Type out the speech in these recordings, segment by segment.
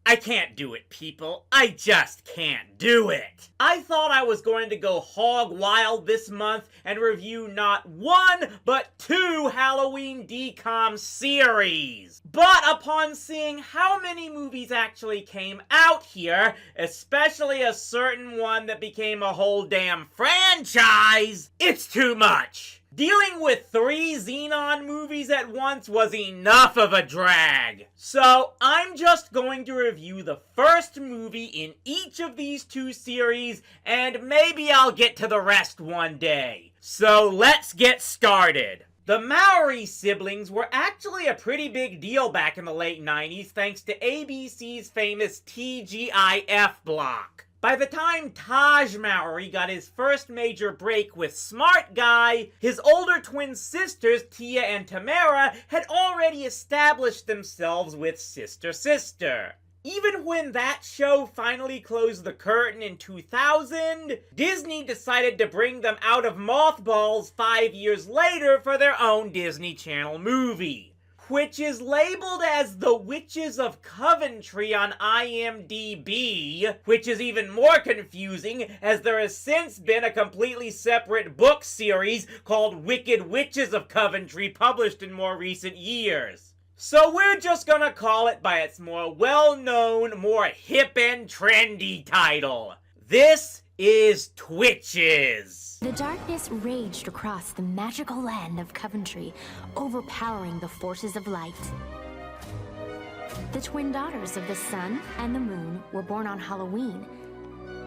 I can't do it, people. I just can't do it. I thought I was going to go hog wild this month and review not one, but 2 Halloween DCOMs series. But upon seeing how many movies actually came out here, especially a certain one that became a whole damn franchise, it's too much. Dealing with 3 Xenon movies at once was enough of a drag. So I'm just going to review the first movie in each of these 2 series, and maybe I'll get to the rest one day. So let's get started. The Maori siblings were actually a pretty big deal back in the late 90s thanks to ABC's famous TGIF block. By the time Taj Maori got his first major break with Smart Guy, his older twin sisters, Tia and Tamara, had already established themselves with Sister Sister. Even when that show finally closed the curtain in 2000, Disney decided to bring them out of mothballs 5 years later for their own Disney Channel movie, which is labeled as The Witches of Coventry on IMDb, which is even more confusing as there has since been a completely separate book series called Wicked Witches of Coventry published in more recent years. So we're just gonna call it by its more well-known, more hip and trendy title. This is Twitches. The darkness raged across the magical land of Coventry, overpowering the forces of light. The twin daughters of the sun and the moon were born on Halloween,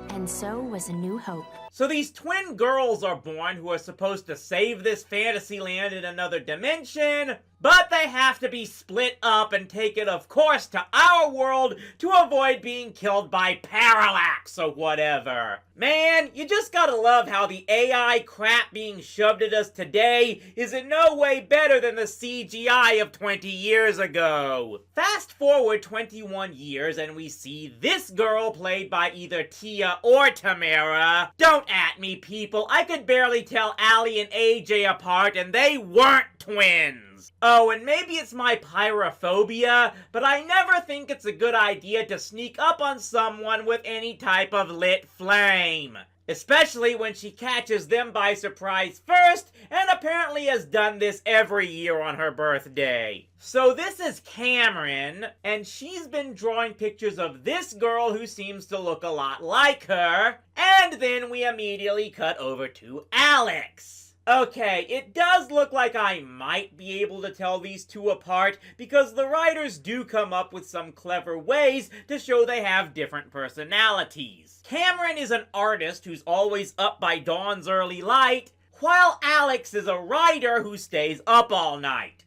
and so was a new hope. So these twin girls are born who are supposed to save this fantasy land in another dimension, but they have to be split up and taken, of course, to our world to avoid being killed by parallax or whatever. Man, you just gotta love how the AI crap being shoved at us today is in no way better than the CGI of 20 years ago. Fast forward 21 years and we see this girl played by either Tia or Tamara. Don't at me, people. I could barely tell Allie and AJ apart and they weren't twins. Oh, and maybe it's my pyrophobia, but I never think it's a good idea to sneak up on someone with any type of lit flame. Especially when she catches them by surprise first, and apparently has done this every year on her birthday. So this is Cameron, and she's been drawing pictures of this girl who seems to look a lot like her, and then we immediately cut over to Alex. Okay, it does look like I might be able to tell these two apart because the writers do come up with some clever ways to show they have different personalities. Cameron is an artist who's always up by dawn's early light, while Alex is a writer who stays up all night.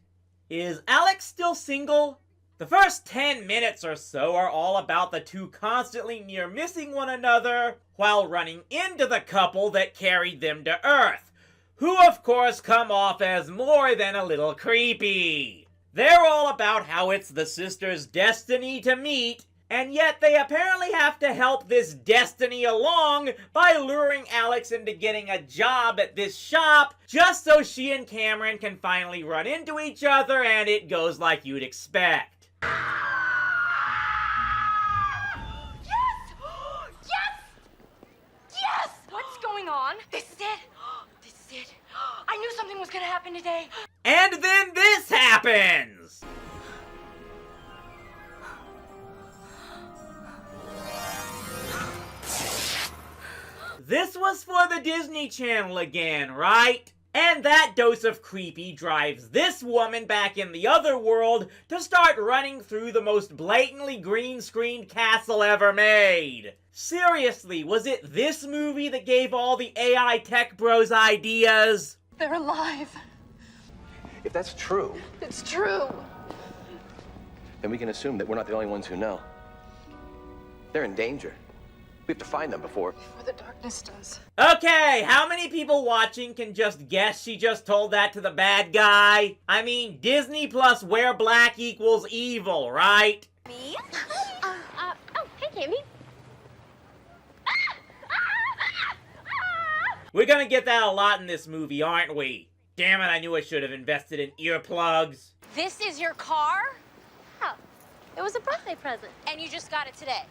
Is Alex still single? The first 10 minutes or so are all about the two constantly near missing one another while running into the couple that carried them to Earth, who of course come off as more than a little creepy. They're all about how it's the sisters' destiny to meet, and yet they apparently have to help this destiny along by luring Alex into getting a job at this shop just so she and Cameron can finally run into each other and it goes like you'd expect. Yes! Yes! Yes! What's going on? This is it. This is it. I knew something was gonna happen today. And then this happens! This was for the Disney Channel again, right? And that dose of creepy drives this woman back in the other world to start running through the most blatantly green-screened castle ever made. Seriously, was it this movie that gave all the AI tech bros ideas? They're alive. If that's true, It's true. then we can assume that we're not the only ones who know. They're in danger. We have to find them before the darkness does. Okay, how many people watching can just guess she just told that to the bad guy? I mean, Disney plus where black equals evil, right? Me? Oh, hey, Cammy. We're gonna get that a lot in this movie, aren't we? Damn it, I knew I should have invested in earplugs. This is your car? Oh, it was a birthday present. And you just got it today?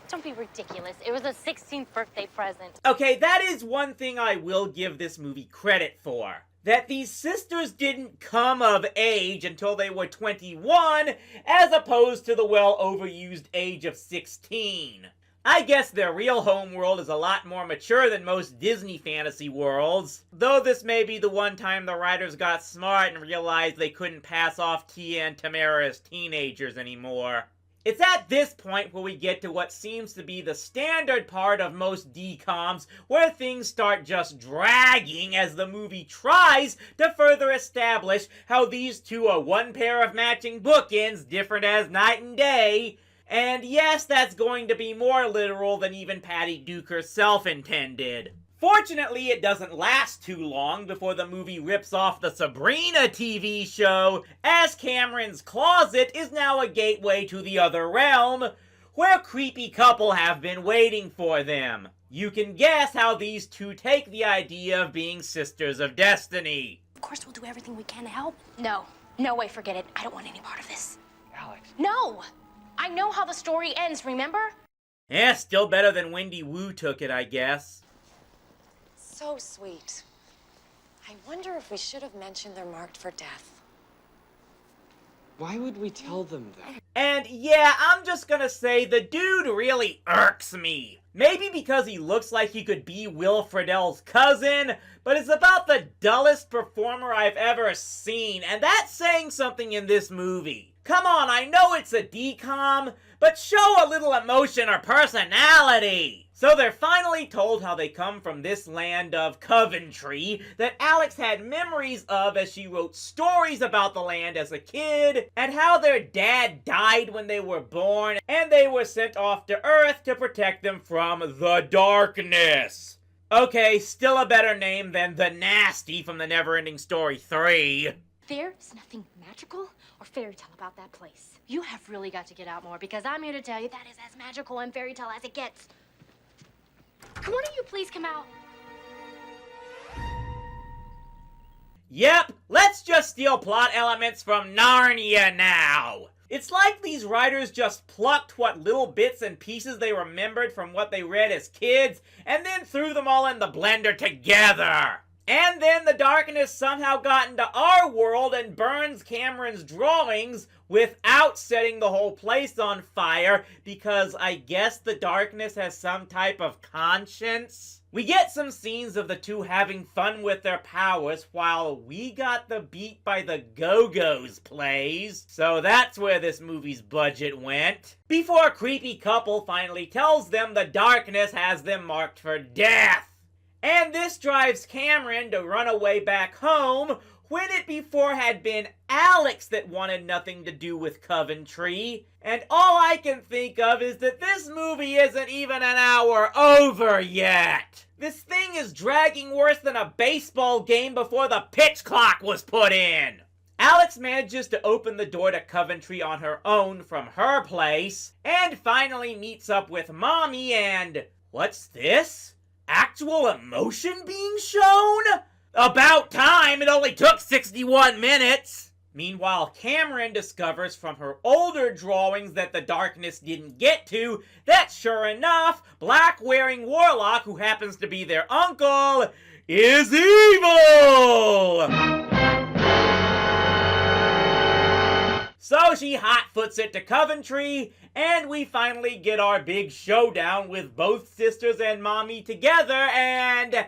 Don't be ridiculous. It was a 16th birthday present. Okay, that is one thing I will give this movie credit for. That these sisters didn't come of age until they were 21, as opposed to the well-overused age of 16. I guess their real homeworld is a lot more mature than most Disney fantasy worlds, though this may be the one time the writers got smart and realized they couldn't pass off Tia and Tamara as teenagers anymore. It's at this point where we get to what seems to be the standard part of most DCOMs, where things start just dragging as the movie tries to further establish how these two are one pair of matching bookends, different as night and day. And yes, that's going to be more literal than even Patty Duke herself intended. Fortunately, it doesn't last too long before the movie rips off the Sabrina TV show, as Cameron's closet is now a gateway to the other realm, where creepy couple have been waiting for them. You can guess how these two take the idea of being sisters of destiny. Of course, we'll do everything we can to help. No. No way, forget it. I don't want any part of this. Alex. No! I know how the story ends, remember? Eh, still better than Wendy Wu took it, I guess. So sweet. I wonder if we should have mentioned they're marked for death. Why would we tell them that? And yeah, I'm just gonna say the dude really irks me. Maybe because he looks like he could be Will Friedle's cousin, but it's about the dullest performer I've ever seen, and that's saying something in this movie. Come on, I know it's a DCOM, but show a little emotion or personality! So they're finally told how they come from this land of Coventry that Alex had memories of as she wrote stories about the land as a kid, and how their dad died when they were born, and they were sent off to Earth to protect them from the darkness. Okay, still a better name than the Nasty from the Neverending Story 3. There is nothing magical or fairy tale about that place. You have really got to get out more, because I'm here to tell you that is as magical and fairy tale as it gets. Come on, you please come out. Yep, let's just steal plot elements from Narnia now. It's like these writers just plucked what little bits and pieces they remembered from what they read as kids, and then threw them all in the blender together. And then the darkness somehow got into our world and burns Cameron's drawings without setting the whole place on fire, because I guess the darkness has some type of conscience. We get some scenes of the two having fun with their powers while We Got the Beat by the Go-Go's plays. So that's where this movie's budget went. Before a creepy couple finally tells them the darkness has them marked for death. And this drives Cameron to run away back home, when it before had been Alex that wanted nothing to do with Coventry. And all I can think of is that this movie isn't even an hour over yet. This thing is dragging worse than a baseball game before the pitch clock was put in. Alex manages to open the door to Coventry on her own from her place, and finally meets up with Mommy and... what's this? Actual emotion being shown? About time, it only took 61 minutes! Meanwhile, Cameron discovers from her older drawings that the darkness didn't get to that, sure enough, black-wearing Warlock, who happens to be their uncle, is evil! So she hot-foots it to Coventry, and we finally get our big showdown with both sisters and Mommy together, and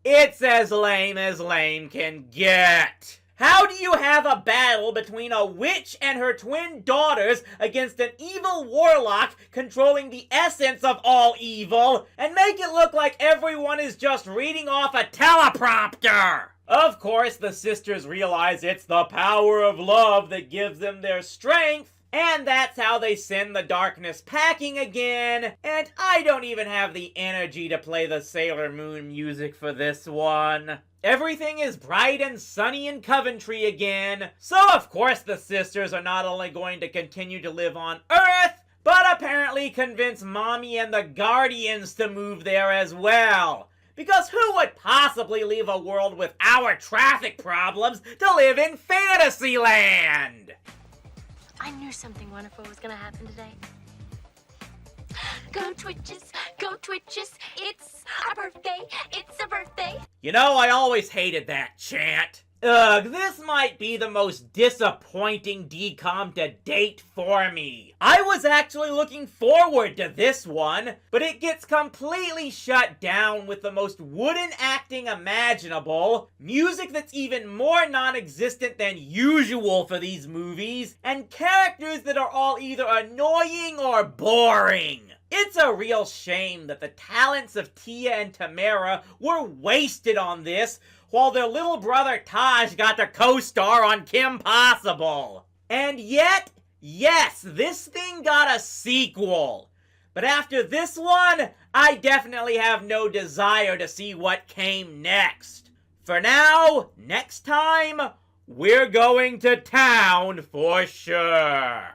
it's as lame can get. How do you have a battle between a witch and her twin daughters against an evil warlock controlling the essence of all evil, and make it look like everyone is just reading off a teleprompter? Of course, the sisters realize it's the power of love that gives them their strength, and that's how they send the darkness packing again, and I don't even have the energy to play the Sailor Moon music for this one. Everything is bright and sunny in Coventry again, so of course the sisters are not only going to continue to live on Earth, but apparently convince Mommy and the Guardians to move there as well. Because who would possibly leave a world with our traffic problems to live in Fantasyland? I knew something wonderful was gonna happen today. Go Twitches, it's our birthday, it's a birthday. You know, I always hated that chant. Ugh, this might be the most disappointing DCOM to date for me. I was actually looking forward to this one, but it gets completely shut down with the most wooden acting imaginable, music that's even more non-existent than usual for these movies, and characters that are all either annoying or boring. It's a real shame that the talents of Tia and Tamara were wasted on this, while their little brother Taj got to co-star on Kim Possible. And yet, yes, this thing got a sequel. But after this one, I definitely have no desire to see what came next. For now, next time, we're going to town for sure.